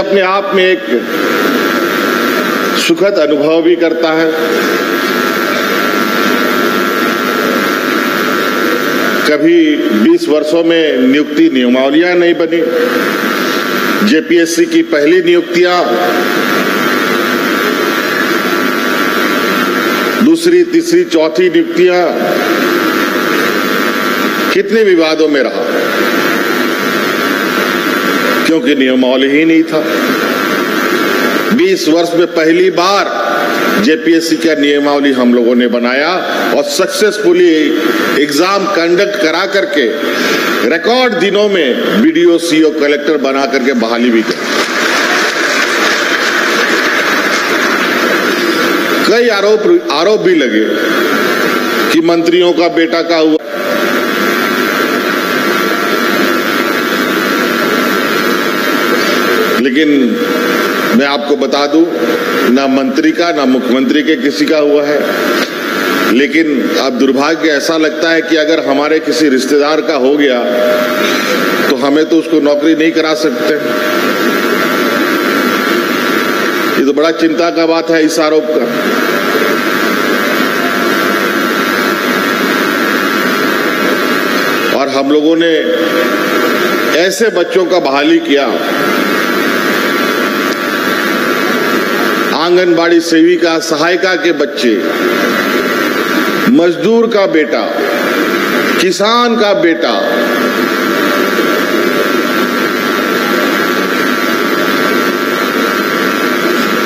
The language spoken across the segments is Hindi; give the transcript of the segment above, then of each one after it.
अपने आप में एक सुखद अनुभव भी करता है। कभी 20 वर्षों में नियुक्ति नियमावलियां नहीं बनी। जेपीएससी की पहली नियुक्तियां, दूसरी, तीसरी, चौथी नियुक्तियां कितने विवादों में रहा, क्योंकि नियमावली ही नहीं था। 20 वर्ष में पहली बार जेपीएससी का नियमावली हम लोगों ने बनाया और सक्सेसफुली एग्जाम कंडक्ट करा करके रिकॉर्ड दिनों में बीडीओ, सीओ, कलेक्टर बना करके बहाली भी की। कई आरोप भी लगे कि मंत्रियों का बेटा का हुआ। लेकिन मैं आपको बता दूं, ना मंत्री का, ना मुख्यमंत्री के किसी का हुआ है। लेकिन अब दुर्भाग्य ऐसा लगता है कि अगर हमारे किसी रिश्तेदार का हो गया तो हमें तो उसको नौकरी नहीं करा सकते। ये तो बड़ा चिंता का बात है इस आरोप का। और हम लोगों ने ऐसे बच्चों का बहाली किया, आंगनबाड़ी सेविका, सहायिका के बच्चे, मजदूर का बेटा, किसान का बेटा,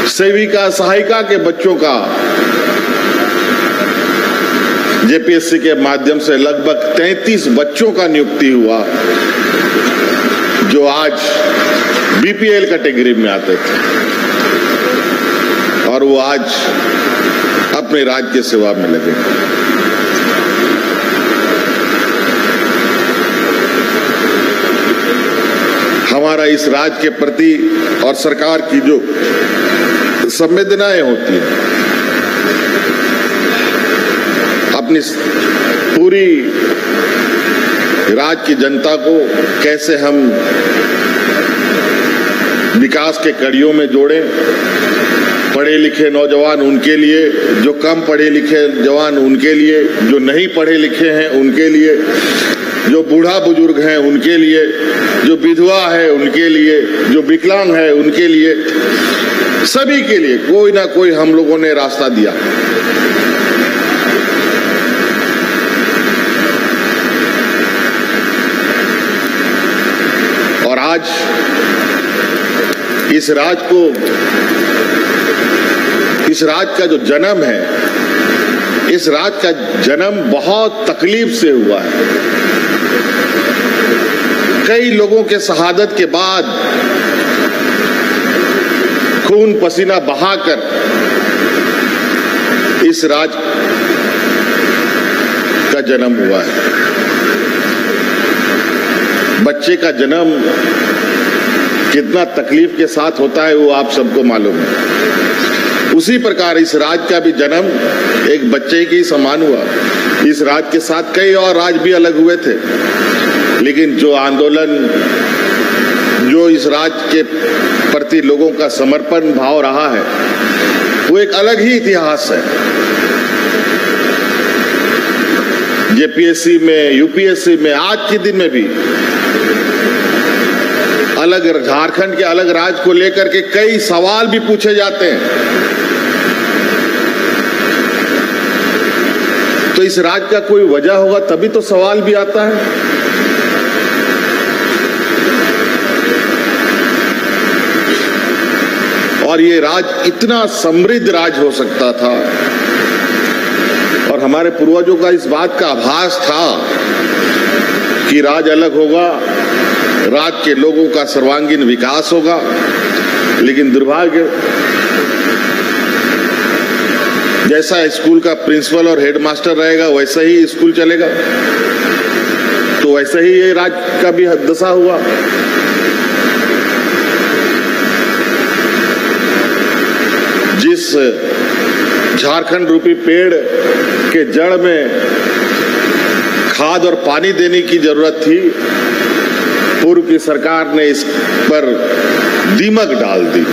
सेविका, सहायिका के बच्चों का जेपीएससी के माध्यम से लगभग 33 बच्चों का नियुक्ति हुआ, जो आज बीपीएल कैटेगरी में आते थे और वो आज अपने राज्य की सेवा में लगे। हमारा इस राज्य के प्रति और सरकार की जो संवेदनाएं होती हैं, अपनी पूरी राज्य की जनता को कैसे हम विकास के कड़ियों में जोड़ें। पढ़े लिखे नौजवान उनके लिए, जो कम पढ़े लिखे जवान उनके लिए, जो नहीं पढ़े लिखे हैं उनके लिए, जो बूढ़ा बुजुर्ग हैं उनके लिए, जो विधवा है उनके लिए, जो विकलांग है उनके लिए, सभी के लिए कोई ना कोई हम लोगों ने रास्ता दिया। और आज इस राज्य का जो जन्म है, इस राज्य का जन्म बहुत तकलीफ से हुआ है। कई लोगों के शहादत के बाद खून पसीना बहाकर इस राज्य का जन्म हुआ है। बच्चे का जन्म कितना तकलीफ के साथ होता है वो आप सबको मालूम है। उसी प्रकार इस राज्य का भी जन्म एक बच्चे के ही समान हुआ। इस राज्य के साथ कई और राज्य भी अलग हुए थे, लेकिन जो आंदोलन, जो इस राज्य के प्रति लोगों का समर्पण भाव रहा है, वो एक अलग ही इतिहास है। जेपीएससी में, यूपीएससी में, आज के दिन में भी अलग झारखंड के अलग राज्य को लेकर के कई सवाल भी पूछे जाते हैं। तो इस राज्य का कोई वजह होगा तभी तो सवाल भी आता है। और ये राज्य इतना समृद्ध राज्य हो सकता था, और हमारे पूर्वजों का इस बात का आभास था कि राज्य अलग होगा, राज्य के लोगों का सर्वांगीण विकास होगा। लेकिन दुर्भाग्य, जैसा स्कूल का प्रिंसिपल और हेडमास्टर रहेगा वैसा ही स्कूल चलेगा, तो वैसा ही ये राज्य का भी दशा हुआ। जिस झारखंड रूपी पेड़ के जड़ में खाद और पानी देने की जरूरत थी, पूर्व की सरकार ने इस पर दीमक डाल दी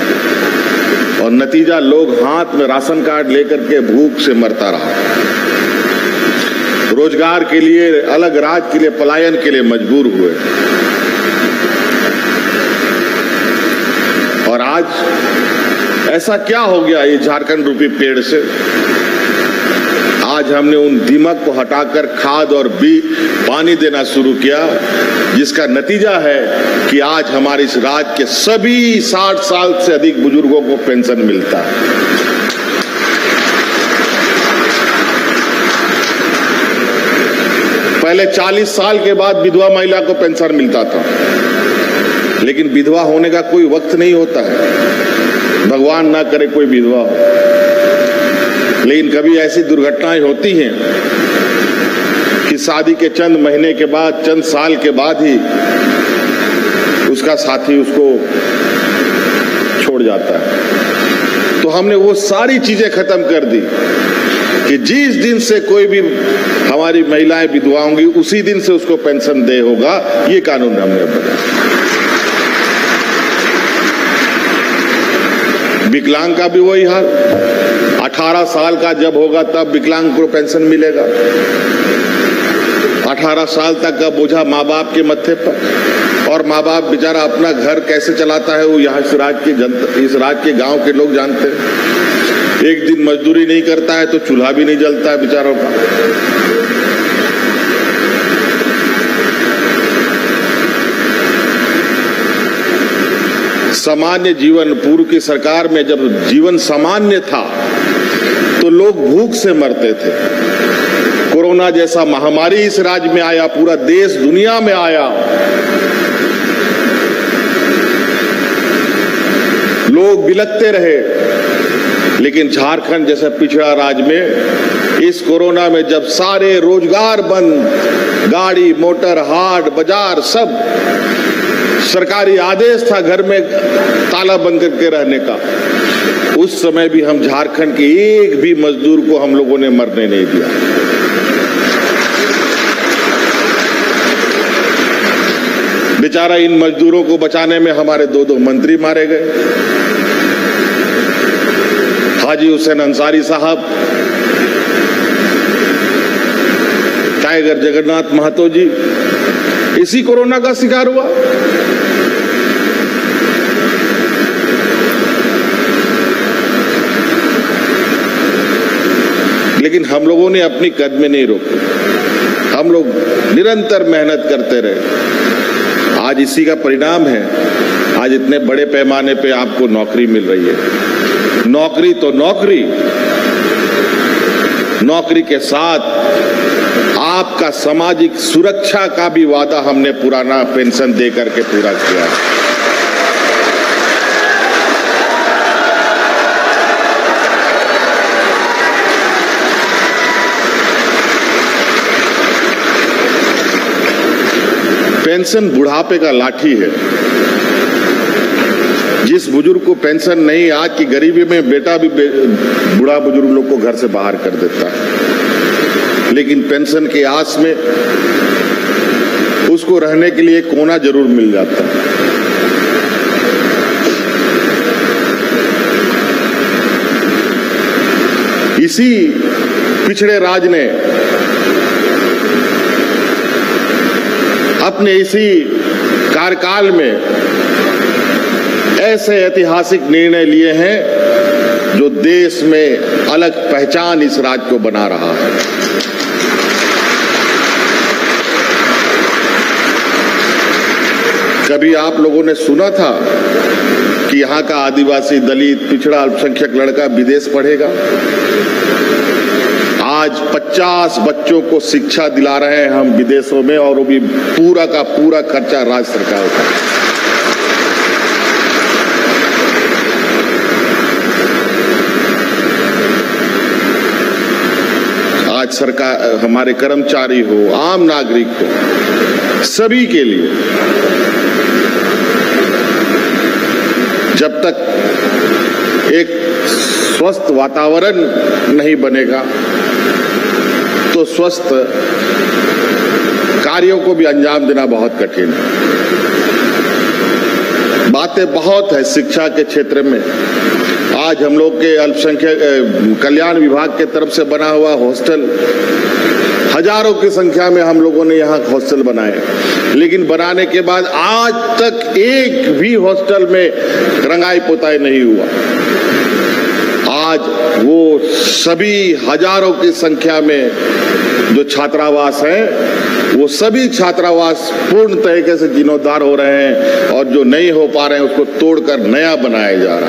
और नतीजा लोग हाथ में राशन कार्ड लेकर के भूख से मरता रहा। रोजगार के लिए, अलग राज्य के लिए, पलायन के लिए मजबूर हुए। और आज ऐसा क्या हो गया ये झारखंड रूपी पेड़ से? आज हमने उन दीमक को हटाकर खाद और पानी देना शुरू किया, जिसका नतीजा है कि आज हमारे इस राज्य के सभी 60 साल से अधिक बुजुर्गों को पेंशन मिलता है। पहले 40 साल के बाद विधवा महिला को पेंशन मिलता था, लेकिन विधवा होने का कोई वक्त नहीं होता है। भगवान ना करे कोई विधवा हो, लेकिन कभी ऐसी दुर्घटनाएं होती हैं कि शादी के चंद महीने के बाद, चंद साल के बाद ही उसका साथी उसको छोड़ जाता है। तो हमने वो सारी चीजें खत्म कर दी कि जिस दिन से कोई भी हमारी महिलाएं विधवा होंगी, उसी दिन से उसको पेंशन दे होगा। ये कानून हमने बनाया। विकलांग का भी वही हाल, 18 साल का जब होगा तब विकलांग को पेंशन मिलेगा। 18 साल तक का बोझा माँ बाप के मत्थे पर, और माँ बाप बेचारा अपना घर कैसे चलाता है वो यहाँ इस राज्य के गांव के लोग जानते हैं। एक दिन मजदूरी नहीं करता है तो चूल्हा भी नहीं जलता है बेचारों का। सामान्य जीवन, पूर्व की सरकार में जब जीवन सामान्य था तो लोग भूख से मरते थे। कोरोना जैसा महामारी इस राज्य में आया, पूरा देश दुनिया में आया, लोग बिलखते रहे। लेकिन झारखंड जैसा पिछड़ा राज्य में इस कोरोना में जब सारे रोजगार बंद, गाड़ी मोटर हाट बाजार सब, सरकारी आदेश था घर में ताला बंद करके रहने का, उस समय भी हम झारखंड के एक भी मजदूर को हम लोगों ने मरने नहीं दिया। बेचारा इन मजदूरों को बचाने में हमारे 2 मंत्री मारे गए। हाजी हुसैन अंसारी साहब, टाइगर जगन्नाथ महतो जी इसी कोरोना का शिकार हुआ। लेकिन हम लोगों ने अपनी कदमें नहीं रोकी, हम लोग निरंतर मेहनत करते रहे। आज इसी का परिणाम है, आज इतने बड़े पैमाने पे आपको नौकरी मिल रही है। नौकरी तो नौकरी, नौकरी के साथ आपका सामाजिक सुरक्षा का भी वादा हमने पुराना पेंशन दे करके पूरा किया है। पेंशन बुढ़ापे का लाठी है। जिस बुजुर्ग को पेंशन नहीं, आज की गरीबी में बेटा भी बूढ़ा बुजुर्ग लोग को घर से बाहर कर देता है, लेकिन पेंशन के आस में उसको रहने के लिए एक कोना जरूर मिल जाता है। इसी पिछड़े राज ने अपने इसी कार्यकाल में ऐसे ऐतिहासिक निर्णय लिए हैं जो देश में अलग पहचान इस राज्य को बना रहा है। कभी आप लोगों ने सुना था कि यहाँ का आदिवासी, दलित, पिछड़ा, अल्पसंख्यक लड़का विदेश पढ़ेगा? आज 50 बच्चों को शिक्षा दिला रहे हैं हम विदेशों में, और वो भी पूरा का पूरा खर्चा राज्य सरकार का। आज सरकार, हमारे कर्मचारी हो, आम नागरिक हो, सभी के लिए जब तक एक स्वस्थ वातावरण नहीं बनेगा तो स्वस्थ कार्यों को भी अंजाम देना बहुत कठिन है। बातें बहुत है शिक्षा के क्षेत्र में। आज हम लोग के अल्पसंख्यक कल्याण विभाग के तरफ से बना हुआ हॉस्टल, हजारों की संख्या में हम लोगों ने यहाँ हॉस्टल बनाए, लेकिन बनाने के बाद आज तक एक भी हॉस्टल में रंगाई पोताई नहीं हुआ। आज वो सभी हजारों की संख्या में जो छात्रावास हैं, वो सभी छात्रावास पूर्ण तरीके से जीर्णोद्धार हो रहे हैं और जो नहीं हो पा रहे हैं उसको तोड़कर नया बनाया जा रहा है।